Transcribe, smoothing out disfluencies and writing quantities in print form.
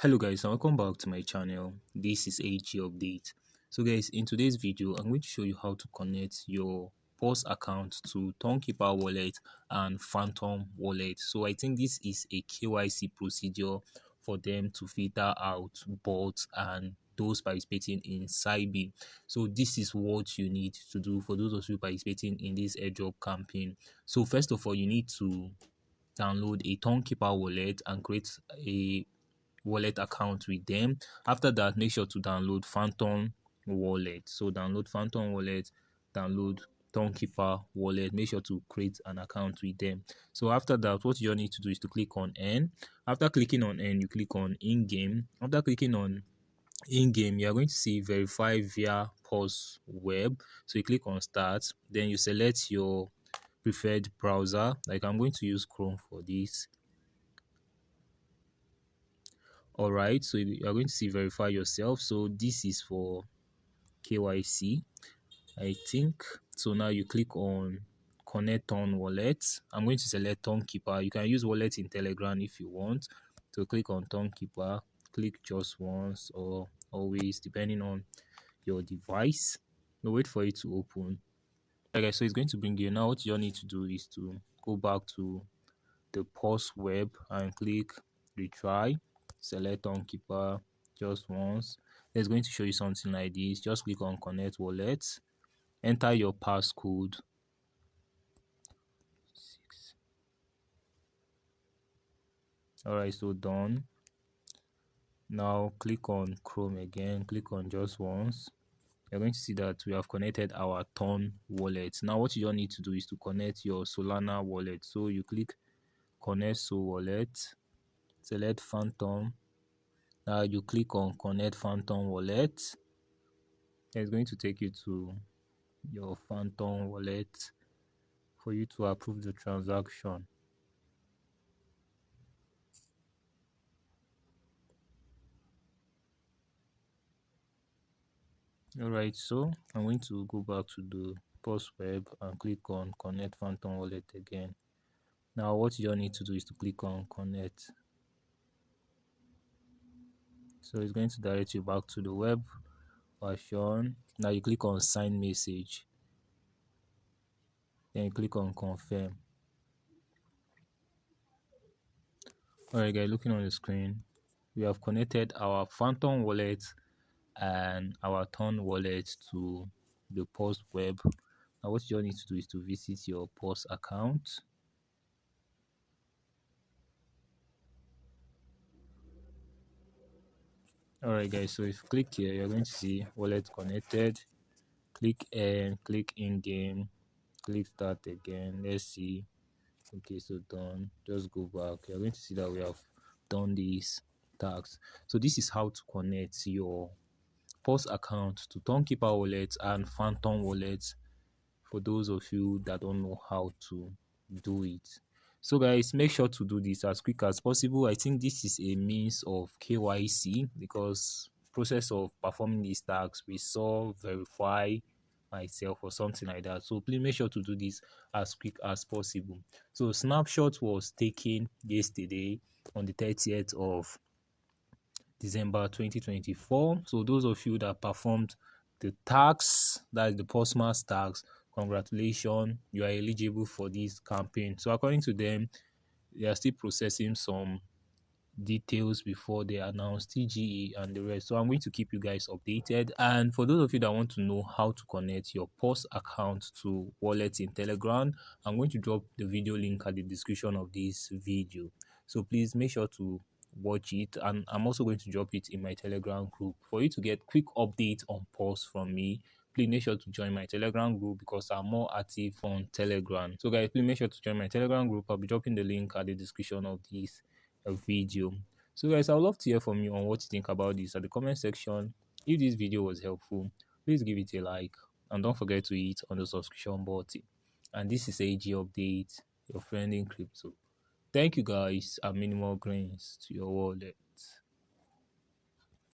Hello guys, and welcome back to my channel. This is AG Update. So guys, in today's video I'm going to show you how to connect your PAWS account to Tonkeeper wallet and Phantom wallet. So I think this is a KYC procedure for them to filter out bots and those participating in Cyber. So this is what you need to do for those of you participating in this airdrop campaign. So first of all, you need to download a Tonkeeper wallet and create a wallet account with them. After that, make sure to download Phantom wallet. So download Phantom wallet, download Tonkeeper wallet. Make sure to create an account with them. So after that, what you need to do is to click on N. After clicking on N, you click on in-game. After clicking on in-game, you are going to see verify via PAWS web. So you click on start, then you select your preferred browser. Like I'm going to use Chrome for this. All right, so you are going to see verify yourself. So this is for KYC, I think. So now you click on connect on wallet. I'm going to select Tonkeeper. You can use wallet in Telegram if you want. So click on Tonkeeper, click just once or always, depending on your device. Now wait for it to open. Okay, so it's going to bring you. Now what you need to do is to go back to the PAWS web and click retry. Select Tonkeeper just once. It's going to show you something like this. Just click on connect wallet, enter your passcode. All right, so done. Now click on Chrome again, click on just once. You're going to see that we have connected our Ton wallet. Now what you don't need to do is to connect your Solana wallet. So you click connect Sol wallet, select Phantom. Now you click on connect Phantom wallet. It's going to take you to your Phantom wallet for you to approve the transaction. Alright, so I'm going to go back to the PAWS web and click on connect Phantom wallet again. Now what you need to do is to click on connect. So it's going to direct you back to the web version. Now you click on sign message, then you click on confirm. Alright guys, looking on the screen, we have connected our Phantom wallet and our Ton wallet to the PAWS web. Now what you need to do is to visit your PAWS account. Alright guys, so if you click here, you're going to see wallet connected. Click click in-game, click start again. Let's see. Okay, so done. Just go back. You're going to see that we have done these tasks. So this is how to connect your PAWS account to Tonkeeper wallet and Phantom wallet for those of you that don't know how to do it. So guys, make sure to do this as quick as possible. I think this is a means of KYC because process of performing these tasks, we saw verify myself or something like that. So please make sure to do this as quick as possible. So snapshot was taken yesterday on the 30th of December 2024. So those of you that performed the tax, that is the postmaster tax, congratulations, you are eligible for this campaign. So according to them, they are still processing some details before they announce TGE and the rest. So I'm going to keep you guys updated. And for those of you that want to know how to connect your PAWS account to wallets in Telegram, I'm going to drop the video link at the description of this video. So please make sure to watch it, and I'm also going to drop it in my Telegram group for you to get quick updates on PAWS from me. Please make sure to join my Telegram group because I'm more active on Telegram. So guys, please make sure to join my Telegram group. I'll be dropping the link at the description of this video. So guys, I would love to hear from you on what you think about this at the comment section. If this video was helpful, please give it a like and don't forget to hit on the subscription button. And this is AG Update, your friend in crypto. Thank you guys, and minimal grains to your wallet.